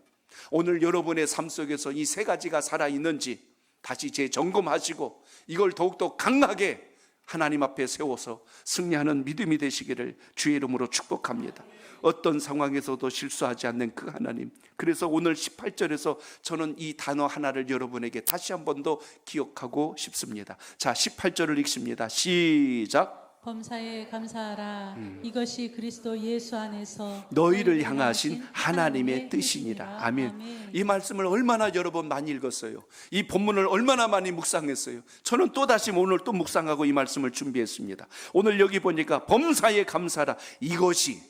오늘 여러분의 삶 속에서 이 세 가지가 살아있는지 다시 재점검하시고 이걸 더욱더 강하게 하나님 앞에 세워서 승리하는 믿음이 되시기를 주의 이름으로 축복합니다. 어떤 상황에서도 실수하지 않는 그 하나님, 그래서 오늘 18절에서 저는 이 단어 하나를 여러분에게 다시 한 번 더 기억하고 싶습니다. 자, 18절을 읽습니다. 시작. 범사에 감사하라. 이것이 그리스도 예수 안에서 너희를 향하신 하나님의 뜻이니라. 아멘. 이 말씀을 얼마나 여러 번 많이 읽었어요. 이 본문을 얼마나 많이 묵상했어요. 저는 또다시 오늘 또 묵상하고 이 말씀을 준비했습니다. 오늘 여기 보니까 범사에 감사하라. 이것이,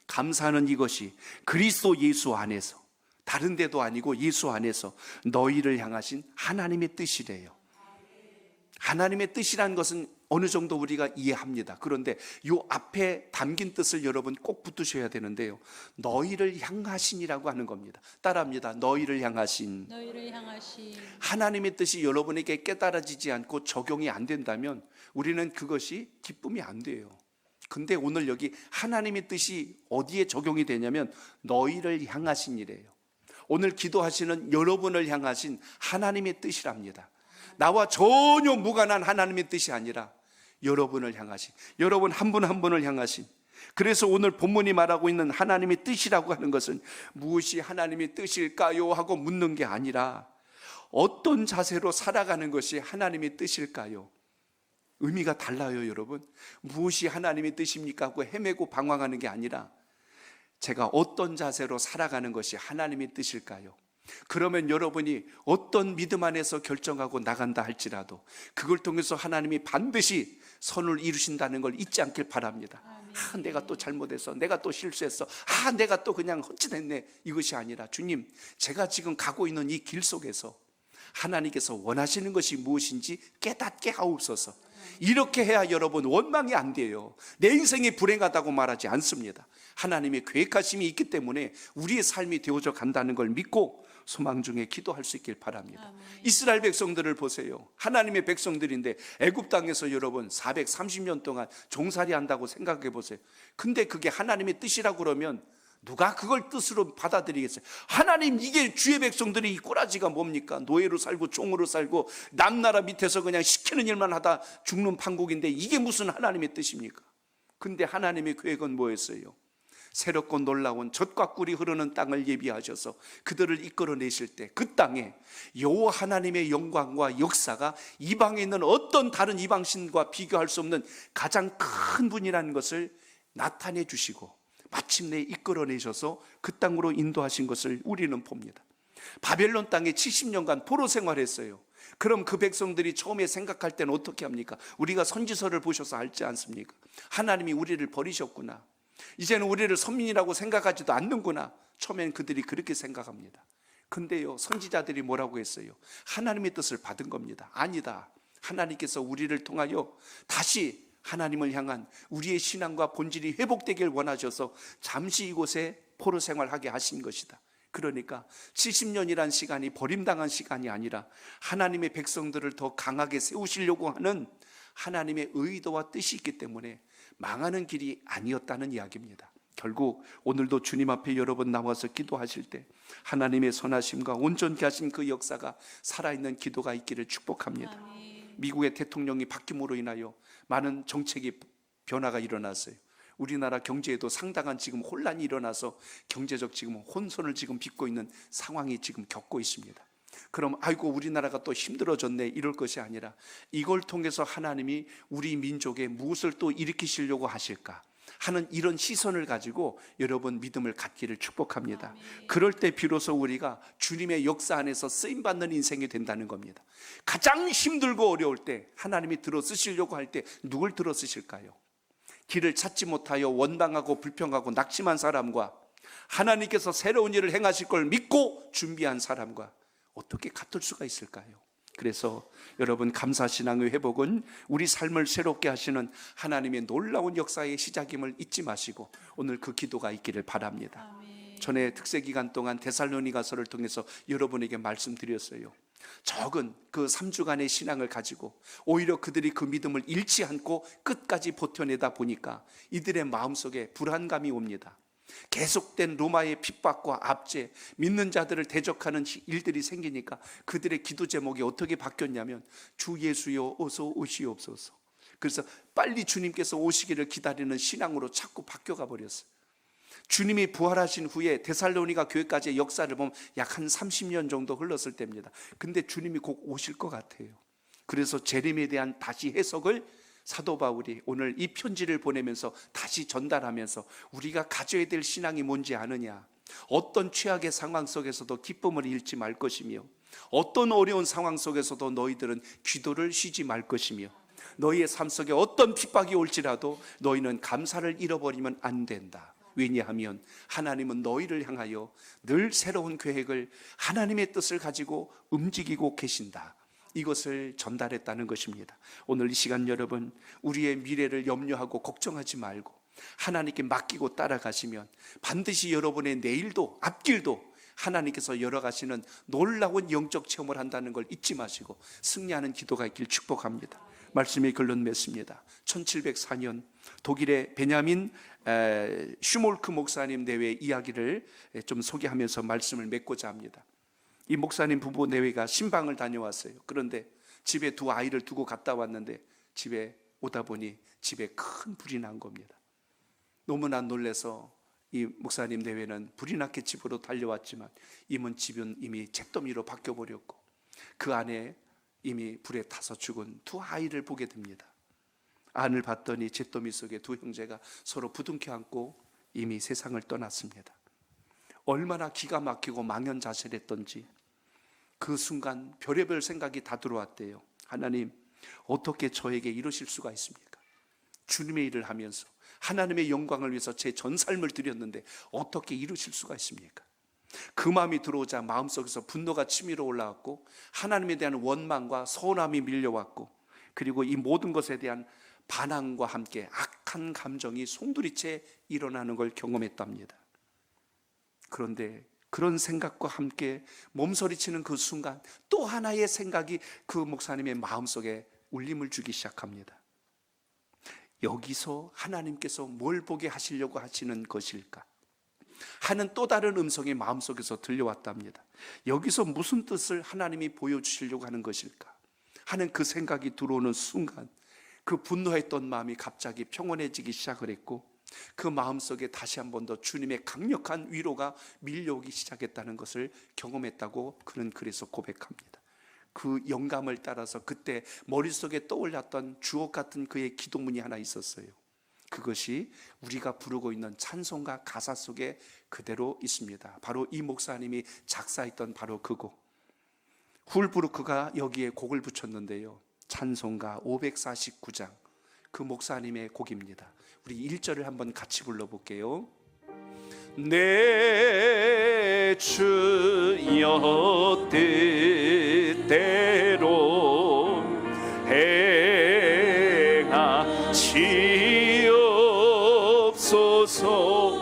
감사는 이것이 그리스도 예수 안에서, 다른 데도 아니고 예수 안에서 너희를 향하신 하나님의 뜻이래요. 하나님의 뜻이라는 것은 어느 정도 우리가 이해합니다. 그런데 이 앞에 담긴 뜻을 여러분 꼭 붙드셔야 되는데요. 너희를 향하신이라고 하는 겁니다. 따라합니다. 너희를 향하신. 너희를 향하신 하나님의 뜻이 여러분에게 깨달아지지 않고 적용이 안 된다면 우리는 그것이 기쁨이 안 돼요. 근데 오늘 여기 하나님의 뜻이 어디에 적용이 되냐면 너희를 향하신이래요. 오늘 기도하시는 여러분을 향하신 하나님의 뜻이랍니다. 나와 전혀 무관한 하나님의 뜻이 아니라 여러분을 향하신, 여러분 한 분 한 분을 향하신. 그래서 오늘 본문이 말하고 있는 하나님의 뜻이라고 하는 것은 무엇이 하나님의 뜻일까요? 하고 묻는 게 아니라 어떤 자세로 살아가는 것이 하나님의 뜻일까요? 의미가 달라요, 여러분. 무엇이 하나님의 뜻입니까? 하고 헤매고 방황하는 게 아니라 제가 어떤 자세로 살아가는 것이 하나님의 뜻일까요? 그러면 여러분이 어떤 믿음 안에서 결정하고 나간다 할지라도 그걸 통해서 하나님이 반드시 선을 이루신다는 걸 잊지 않길 바랍니다. 내가 또 잘못해서, 내가 또 실수했어, 내가 또 그냥 헛짓했네, 이것이 아니라 주님, 제가 지금 가고 있는 이 길 속에서 하나님께서 원하시는 것이 무엇인지 깨닫게 하옵소서. 이렇게 해야 여러분 원망이 안 돼요. 내 인생이 불행하다고 말하지 않습니다. 하나님의 계획하심이 있기 때문에 우리의 삶이 되어져 간다는 걸 믿고 소망 중에 기도할 수 있길 바랍니다. 아멘. 이스라엘 백성들을 보세요. 하나님의 백성들인데 애굽 땅에서 여러분 430년 동안 종살이 한다고 생각해 보세요. 근데 그게 하나님의 뜻이라고 그러면 누가 그걸 뜻으로 받아들이겠어요? 하나님, 이게 주의 백성들이 이 꼬라지가 뭡니까? 노예로 살고 종으로 살고 남나라 밑에서 그냥 시키는 일만 하다 죽는 판국인데 이게 무슨 하나님의 뜻입니까? 근데 하나님의 계획은 뭐였어요? 새롭고 놀라운 젖과 꿀이 흐르는 땅을 예비하셔서 그들을 이끌어내실 때 그 땅에 여호와 하나님의 영광과 역사가 이방에 있는 어떤 다른 이방신과 비교할 수 없는 가장 큰 분이라는 것을 나타내 주시고 마침내 이끌어내셔서 그 땅으로 인도하신 것을 우리는 봅니다. 바벨론 땅에 70년간 포로 생활했어요. 그럼 그 백성들이 처음에 생각할 때는 어떻게 합니까? 우리가 선지서를 보셔서 알지 않습니까? 하나님이 우리를 버리셨구나, 이제는 우리를 선민이라고 생각하지도 않는구나. 처음엔 그들이 그렇게 생각합니다. 근데요, 선지자들이 뭐라고 했어요? 하나님의 뜻을 받은 겁니다. 아니다, 하나님께서 우리를 통하여 다시 하나님을 향한 우리의 신앙과 본질이 회복되길 원하셔서 잠시 이곳에 포로 생활하게 하신 것이다. 그러니까 70년이란 시간이 버림당한 시간이 아니라 하나님의 백성들을 더 강하게 세우시려고 하는 하나님의 의도와 뜻이 있기 때문에 망하는 길이 아니었다는 이야기입니다. 결국 오늘도 주님 앞에 여러 번 나와서 기도하실 때 하나님의 선하심과 온전케 하신 그 역사가 살아있는 기도가 있기를 축복합니다. 아멘. 미국의 대통령이 바뀜으로 인하여 많은 정책이 변화가 일어났어요. 우리나라 경제에도 상당한 지금 혼란이 일어나서 경제적 지금 혼선을 지금 빚고 있는 상황이 지금 겪고 있습니다. 그럼 아이고 우리나라가 또 힘들어졌네 이럴 것이 아니라 이걸 통해서 하나님이 우리 민족에 무엇을 또 일으키시려고 하실까 하는 이런 시선을 가지고 여러분 믿음을 갖기를 축복합니다. 그럴 때 비로소 우리가 주님의 역사 안에서 쓰임받는 인생이 된다는 겁니다. 가장 힘들고 어려울 때 하나님이 들어 쓰시려고 할 때 누굴 들어 쓰실까요? 길을 찾지 못하여 원망하고 불평하고 낙심한 사람과 하나님께서 새로운 일을 행하실 걸 믿고 준비한 사람과 어떻게 같을 수가 있을까요? 그래서 여러분, 감사신앙의 회복은 우리 삶을 새롭게 하시는 하나님의 놀라운 역사의 시작임을 잊지 마시고 오늘 그 기도가 있기를 바랍니다. 아멘. 전에 특세기간 동안 데살로니가서를 통해서 여러분에게 말씀드렸어요. 적은 그 3주간의 신앙을 가지고 오히려 그들이 그 믿음을 잃지 않고 끝까지 버텨내다 보니까 이들의 마음속에 불안감이 옵니다. 계속된 로마의 핍박과 압제, 믿는 자들을 대적하는 일들이 생기니까 그들의 기도 제목이 어떻게 바뀌었냐면 주 예수여 어서 오시옵소서. 그래서 빨리 주님께서 오시기를 기다리는 신앙으로 자꾸 바뀌어가 버렸어요. 주님이 부활하신 후에 데살로니가 교회까지의 역사를 보면 약 한 30년 정도 흘렀을 때입니다. 근데 주님이 곧 오실 것 같아요. 그래서 재림에 대한 다시 해석을 사도 바울이 오늘 이 편지를 보내면서 다시 전달하면서 우리가 가져야 될 신앙이 뭔지 아느냐, 어떤 최악의 상황 속에서도 기쁨을 잃지 말 것이며 어떤 어려운 상황 속에서도 너희들은 기도를 쉬지 말 것이며 너희의 삶 속에 어떤 핍박이 올지라도 너희는 감사를 잃어버리면 안 된다. 왜냐하면 하나님은 너희를 향하여 늘 새로운 계획을, 하나님의 뜻을 가지고 움직이고 계신다. 이것을 전달했다는 것입니다. 오늘 이 시간 여러분, 우리의 미래를 염려하고 걱정하지 말고 하나님께 맡기고 따라가시면 반드시 여러분의 내일도 앞길도 하나님께서 열어가시는 놀라운 영적 체험을 한다는 걸 잊지 마시고 승리하는 기도가 있길 축복합니다. 말씀이 결론 맺습니다. 1704년 독일의 베냐민 슈몰크 목사님 내외 이야기를 좀 소개하면서 말씀을 맺고자 합니다. 이 목사님 부부 내외가 신방을 다녀왔어요. 그런데 집에 두 아이를 두고 갔다 왔는데 집에 오다 보니 집에 큰 불이 난 겁니다. 너무나 놀라서 이 목사님 내외는 불이 났게 집으로 달려왔지만 집은 이미 잿더미로 바뀌어버렸고 그 안에 이미 불에 타서 죽은 두 아이를 보게 됩니다. 안을 봤더니 잿더미 속에 두 형제가 서로 부둥켜 안고 이미 세상을 떠났습니다. 얼마나 기가 막히고 망연자실했던지 그 순간 별의별 생각이 다 들어왔대요. 하나님, 어떻게 저에게 이러실 수가 있습니까? 주님의 일을 하면서 하나님의 영광을 위해서 제 전 삶을 드렸는데 어떻게 이러실 수가 있습니까? 그 마음이 들어오자 마음속에서 분노가 치밀어 올라왔고 하나님에 대한 원망과 서운함이 밀려왔고 그리고 이 모든 것에 대한 반항과 함께 악한 감정이 송두리째 일어나는 걸 경험했답니다. 그런데 그런 생각과 함께 몸서리치는 그 순간 또 하나의 생각이 그 목사님의 마음속에 울림을 주기 시작합니다. 여기서 하나님께서 뭘 보게 하시려고 하시는 것일까 하는 또 다른 음성이 마음속에서 들려왔답니다. 여기서 무슨 뜻을 하나님이 보여주시려고 하는 것일까 하는 그 생각이 들어오는 순간 그 분노했던 마음이 갑자기 평온해지기 시작을 했고, 그 마음속에 다시 한 번 더 주님의 강력한 위로가 밀려오기 시작했다는 것을 경험했다고 그는 그래서 고백합니다. 그 영감을 따라서 그때 머릿속에 떠올랐던 주옥 같은 그의 기도문이 하나 있었어요. 그것이 우리가 부르고 있는 찬송가 가사 속에 그대로 있습니다. 바로 이 목사님이 작사했던 바로 그 곡, 훌부르크가 여기에 곡을 붙였는데요, 찬송가 549장 그 목사님의 곡입니다. 우리 1절을 한번 같이 불러볼게요. 내 주여 뜻대로 행하시옵소서.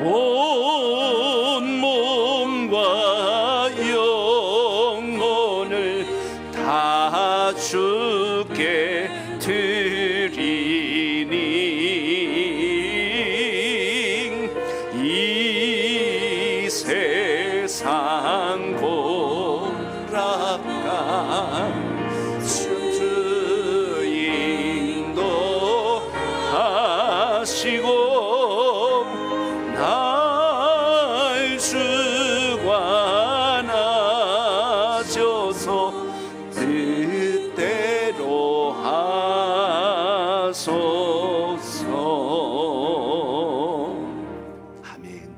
온 몸과 영혼을 다 주께 드리니 이 세상 고락한 주 인도하시고 날 주관하셔서 뜻대로 하소서. 아멘.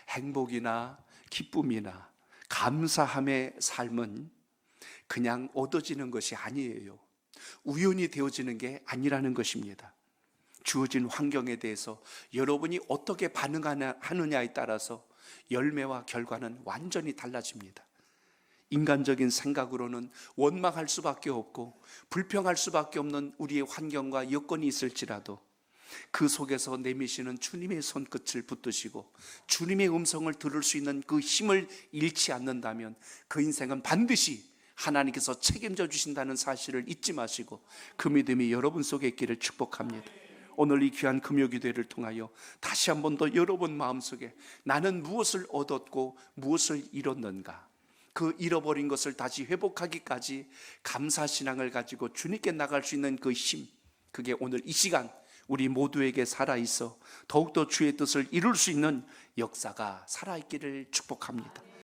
행복이나 기쁨이나 감사함의 삶은 그냥 얻어지는 것이 아니에요. 우연히 되어지는 게 아니라는 것입니다. 주어진 환경에 대해서 여러분이 어떻게 반응하느냐에 따라서 열매와 결과는 완전히 달라집니다. 인간적인 생각으로는 원망할 수밖에 없고 불평할 수밖에 없는 우리의 환경과 여건이 있을지라도 그 속에서 내미시는 주님의 손끝을 붙드시고 주님의 음성을 들을 수 있는 그 힘을 잃지 않는다면 그 인생은 반드시 하나님께서 책임져 주신다는 사실을 잊지 마시고 그 믿음이 여러분 속에 있기를 축복합니다. 오늘 이 귀한 금요기도회를 통하여 다시 한 번 더 여러분 마음속에 나는 무엇을 얻었고 무엇을 잃었는가, 그 잃어버린 것을 다시 회복하기까지 감사신앙을 가지고 주님께 나갈 수 있는 그 힘, 그게 오늘 이 시간 우리 모두에게 살아있어 더욱더 주의 뜻을 이룰 수 있는 역사가 살아있기를 축복합니다.